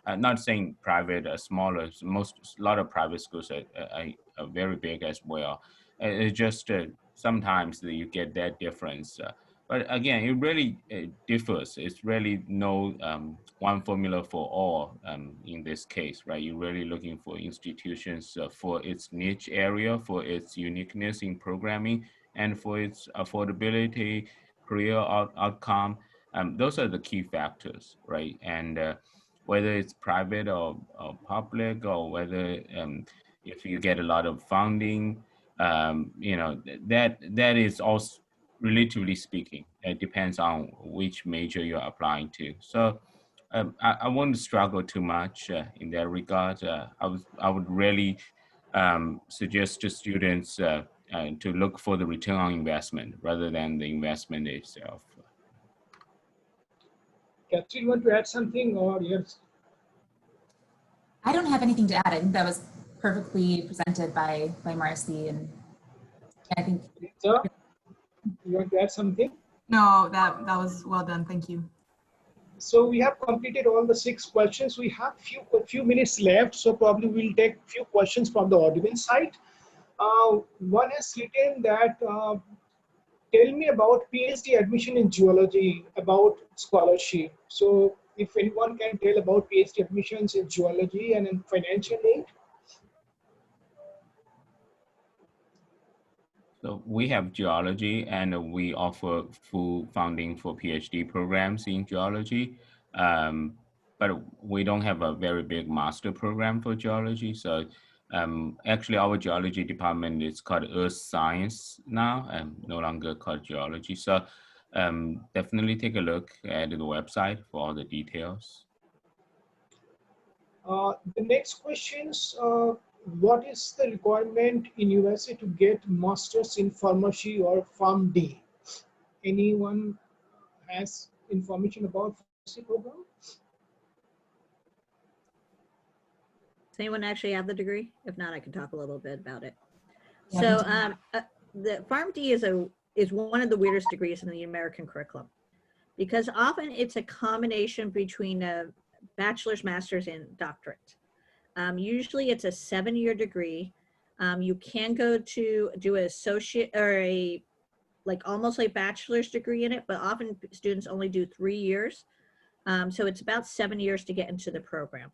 I'm not saying private or smaller, a lot of private schools are very big as well. It's just sometimes you get that difference. But again, it really differs. It's really no one formula for all in this case, right? You're really looking for institutions for its niche area, for its uniqueness in programming, and for its affordability, career outcome. Those are the key factors, right? And whether it's private or public, or whether if you get a lot of funding, that is also, relatively speaking, it depends on which major you're applying to. So I won't struggle too much in that regard. I would really suggest to students to look for the return on investment rather than the investment itself. Catherine, you want to add something, or yes? I don't have anything to add. I think that was perfectly presented by Marcy, and I think. Sir, you want to add something? No, that was well done. Thank you. So we have completed all the 6 questions. We have a few minutes left, so probably we'll take few questions from the audience side. One has written that tell me about PhD admission in geology, about scholarship. So if anyone can tell about PhD admissions in geology and in financial aid. So we have geology, and we offer full funding for PhD programs in geology. But we don't have a very big master program for geology. So actually our geology department is called Earth Science now, and no longer called geology. So definitely take a look at the website for all the details. The next questions, what is the requirement in USA to get masters in pharmacy or PharmD? Anyone has information about pharmacy program? Does anyone actually have the degree? If not, I can talk a little bit about it. Yeah, So the PharmD is one of the weirdest degrees in the American curriculum, because often it's a combination between a bachelor's, master's, and doctorate. Usually it's a 7-year degree. You can go to do an associate or almost like bachelor's degree in it, but often students only do 3 years. So it's about 7 years to get into the program.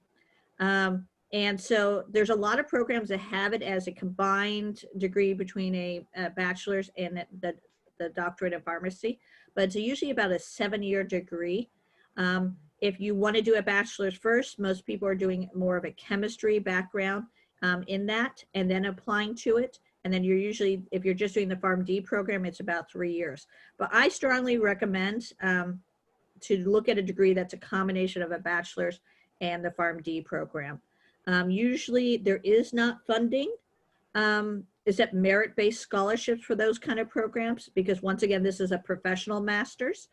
And so there's a lot of programs that have it as a combined degree between a bachelor's and the doctorate of pharmacy, but it's usually about a 7-year degree. If you want to do a bachelor's first, most people are doing more of a chemistry background in that and then applying to it. And then you're usually, if you're just doing the PharmD program, it's about 3 years. But I strongly recommend to look at a degree that's a combination of a bachelor's and the PharmD program. Usually there is not funding, except merit-based scholarships for those kind of programs, because once again, this is a professional master's.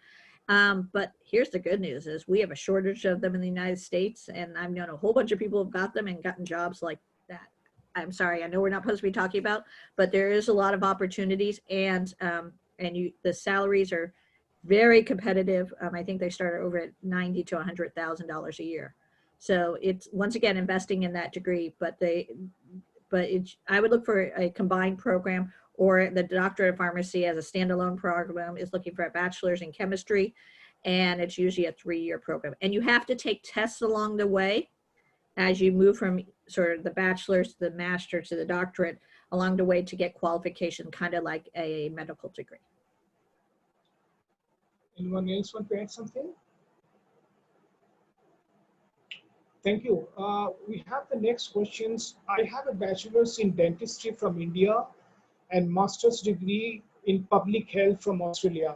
But here's the good news is we have a shortage of them in the United States, and I've known a whole bunch of people who have got them and gotten jobs like that. I'm sorry, I know we're not supposed to be talking about, but there is a lot of opportunities, and the salaries are very competitive. I think they start over at $90,000 to $100,000 a year. So it's once again investing in that degree, but I would look for a combined program, or the doctorate of pharmacy as a standalone program is looking for a bachelor's in chemistry, and it's usually a 3-year program. And you have to take tests along the way as you move from sort of the bachelor's to the master to the doctorate along the way to get qualification, kind of like a medical degree. Anyone else want to add something? Thank you. We have the next questions. I have a bachelor's in dentistry from India and master's degree in public health from Australia.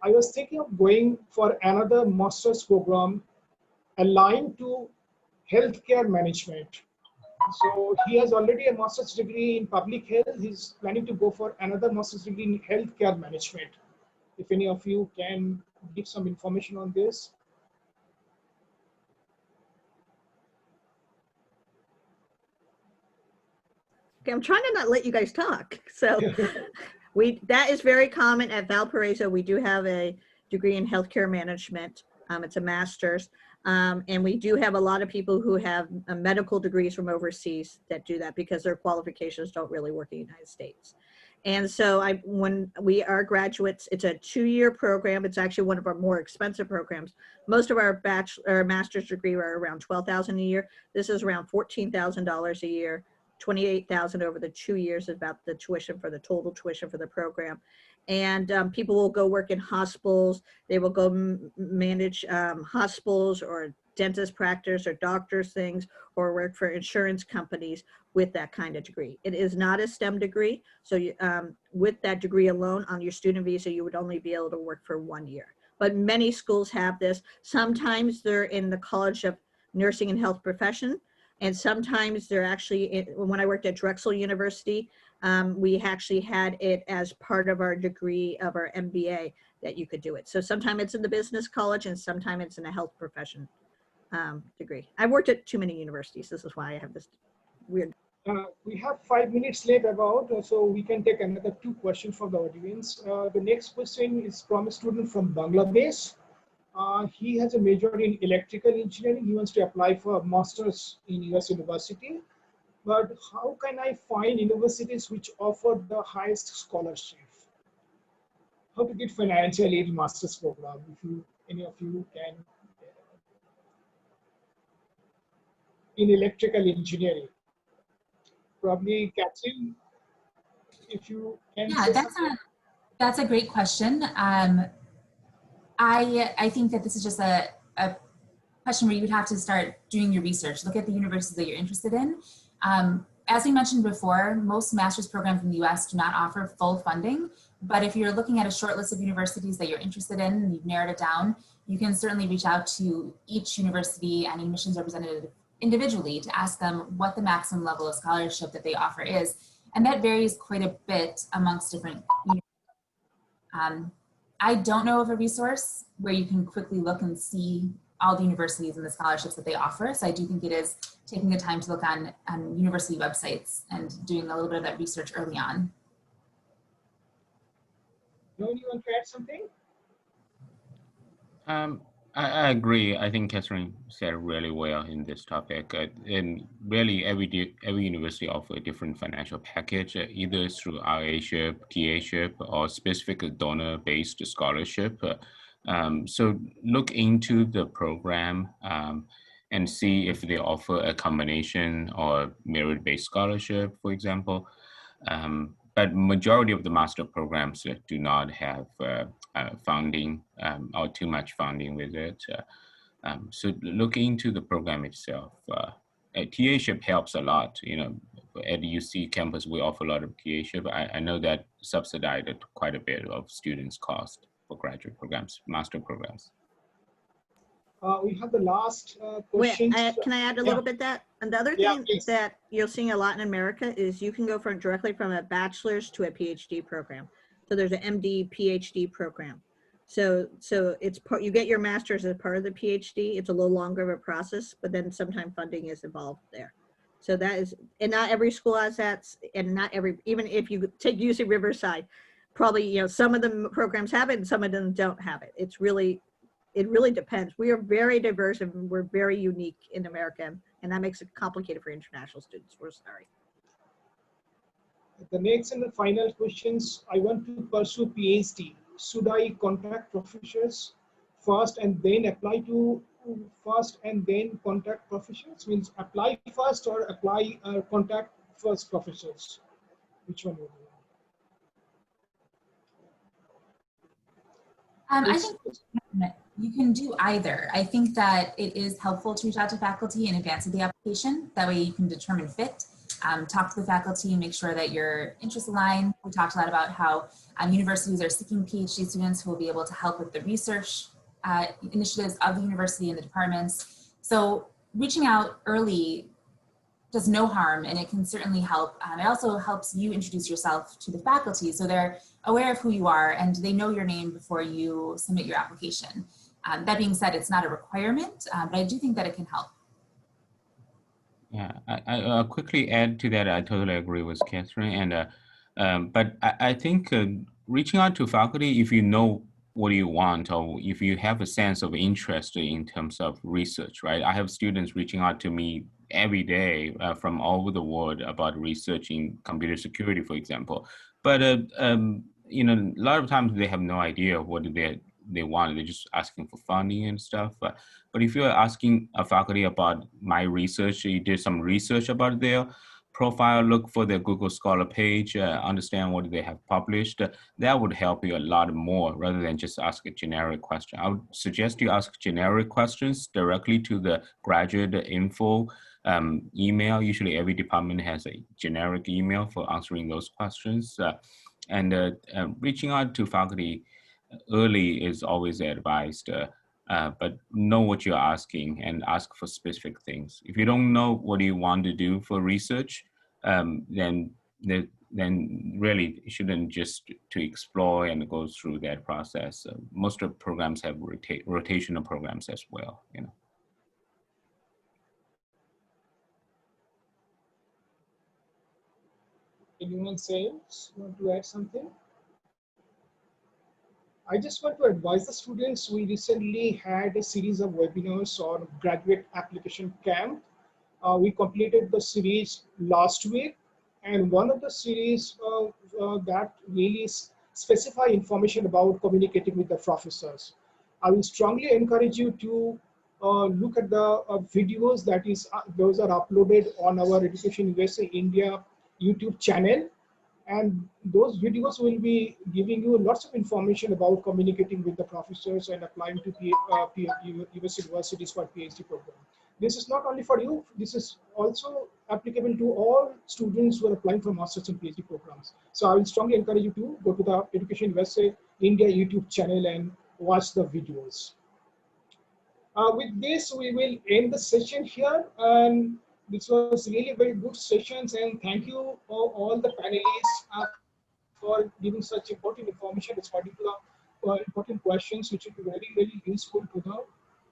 I was thinking of going for another master's program aligned to healthcare management. So he has already a master's degree in public health. He's planning to go for another master's degree in healthcare management. If any of you can give some information on this. Okay, I'm trying to not let you guys talk. So that is very common at Valparaiso. We do have a degree in healthcare management. It's a master's. And we do have a lot of people who have medical degrees from overseas that do that because their qualifications don't really work in the United States. And so when we are graduates, it's a 2-year program. It's actually one of our more expensive programs. Most of our master's degree are around $12,000 a year. This is around $14,000 a year. $28,000 over the 2 years is about the tuition for the total tuition for the program. And people will go work in hospitals. They will go manage hospitals or dentist practice or doctors things, or work for insurance companies with that kind of degree. It is not a STEM degree. So you, with that degree alone on your student visa, you would only be able to work for 1 year. But many schools have this. Sometimes they're in the College of Nursing and Health Profession. And sometimes they're actually, when I worked at Drexel University, we actually had it as part of our degree of our MBA that you could do it. So sometimes it's in the business college and sometimes it's in a health profession degree. I've worked at too many universities. This is why I have this weird. We have 5 minutes left about, so we can take another 2 questions from the audience. The next question is from a student from Bangladesh. He has a major in electrical engineering. He wants to apply for a master's in US University. But how can I find universities which offer the highest scholarship? How to get financial aid master's program? If you, any of you can, in electrical engineering. Probably Catherine, if you can Yeah, say something. that's a great question. I think that this is just a question where you would have to start doing your research. Look at the universities that you're interested in. As we mentioned before, most master's programs in the US do not offer full funding, but if you're looking at a short list of universities that you're interested in and you've narrowed it down, you can certainly reach out to each university and admissions representative individually to ask them what the maximum level of scholarship that they offer is. And that varies quite a bit amongst different universities. I don't know of a resource where you can quickly look and see all the universities and the scholarships that they offer. So I do think it is taking the time to look on university websites and doing a little bit of that research early on. No, you want to add something? I agree. I think Catherine said really well in this topic. And really, every university offers a different financial package, either through RA-ship, TA-ship, or specific donor-based scholarship. So look into the program and see if they offer a combination or merit-based scholarship, for example. But majority of the master programs do not have funding or too much funding with it. So look into the program itself. TA-ship helps a lot. You know, at UC campus, we offer a lot of TA-ship. I know that subsidized quite a bit of students' cost for graduate programs, master programs. We have the last question. Can I add a little bit that? And the other thing please. that you're seeing a lot in America is you can go directly from a bachelor's to a PhD program. So there's an MD PhD program. So it's you get your master's as part of the PhD. It's a little longer of a process, but then sometimes funding is involved there. So that is, and not every school has that, and not every, even if you take UC Riverside, probably, you know, some of the programs have it and some of them don't have it. It really depends. We are very diverse and we're very unique in America, and that makes it complicated for international students. We're sorry. The next and the final questions. I want to pursue PhD. Should I contact professors first and then apply to first and then contact professors? Means apply first or apply contact first professors? Which one would you? I think you can do either. I think that it is helpful to reach out to faculty in advance of the application. That way you can determine fit, talk to the faculty and make sure that your interests align. We talked a lot about how universities are seeking PhD students who will be able to help with the research initiatives of the university and the departments. So reaching out early does no harm, and it can certainly help. It also helps you introduce yourself to the faculty so they're aware of who you are and they know your name before you submit your application. That being said, it's not a requirement, but I do think that it can help. Yeah, I'll quickly add to that. I totally agree with Catherine, and but I think reaching out to faculty, if you know what you want, or if you have a sense of interest in terms of research, right? I have students reaching out to me every day from all over the world about researching computer security, for example. But you know, a lot of times they have no idea what they want. They're just asking for funding and stuff. But if you're asking a faculty about my research, you did some research about their profile, look for their Google Scholar page, understand what they have published, that would help you a lot more rather than just ask a generic question. I would suggest you ask generic questions directly to the graduate info email. Usually every department has a generic email for answering those questions. And reaching out to faculty early is always advised, but know what you're asking and ask for specific things. If you don't know what you want to do for research, then really you shouldn't just to explore and go through that process. Most of the programs have rotational programs as well, you know. Anyone else want to add something? I just want to advise the students, we recently had a series of webinars on graduate application camp. We completed the series last week, and one of the series that really specify information about communicating with the professors. I will strongly encourage you to look at the videos those are uploaded on our EducationUSA India YouTube channel. And those videos will be giving you lots of information about communicating with the professors and applying to US universities for PhD program. This is not only for you, this is also applicable to all students who are applying for master's and PhD programs. So I will strongly encourage you to go to the EducationUSA India YouTube channel and watch the videos. With this, we will end the session here. And this was really very good sessions. And thank you all the panelists for giving such important information, this particular important questions, which will be very, very useful to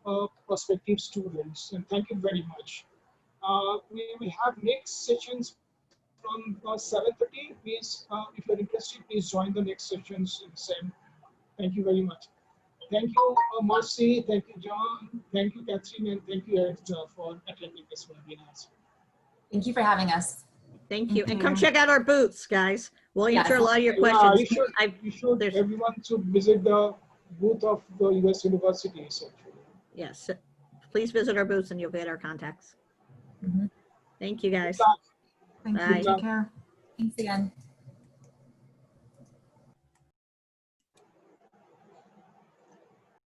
the prospective students. And thank you very much. We will have next sessions from 7:30. Please, if you're interested, please join the next sessions in the same. Thank you very much. Thank you, Marcy. Thank you, John. Thank you, Catherine, and thank you, Eric, for attending this webinar. Thank you for having us. Thank you. And come check out our booths, guys. We'll answer a lot of your Yeah, questions. you should everyone should visit the booth of the US universities, actually. Yes. Please visit our booths and you'll get our contacts. Thank you, guys. Thank Bye. you. Take care. Thanks again.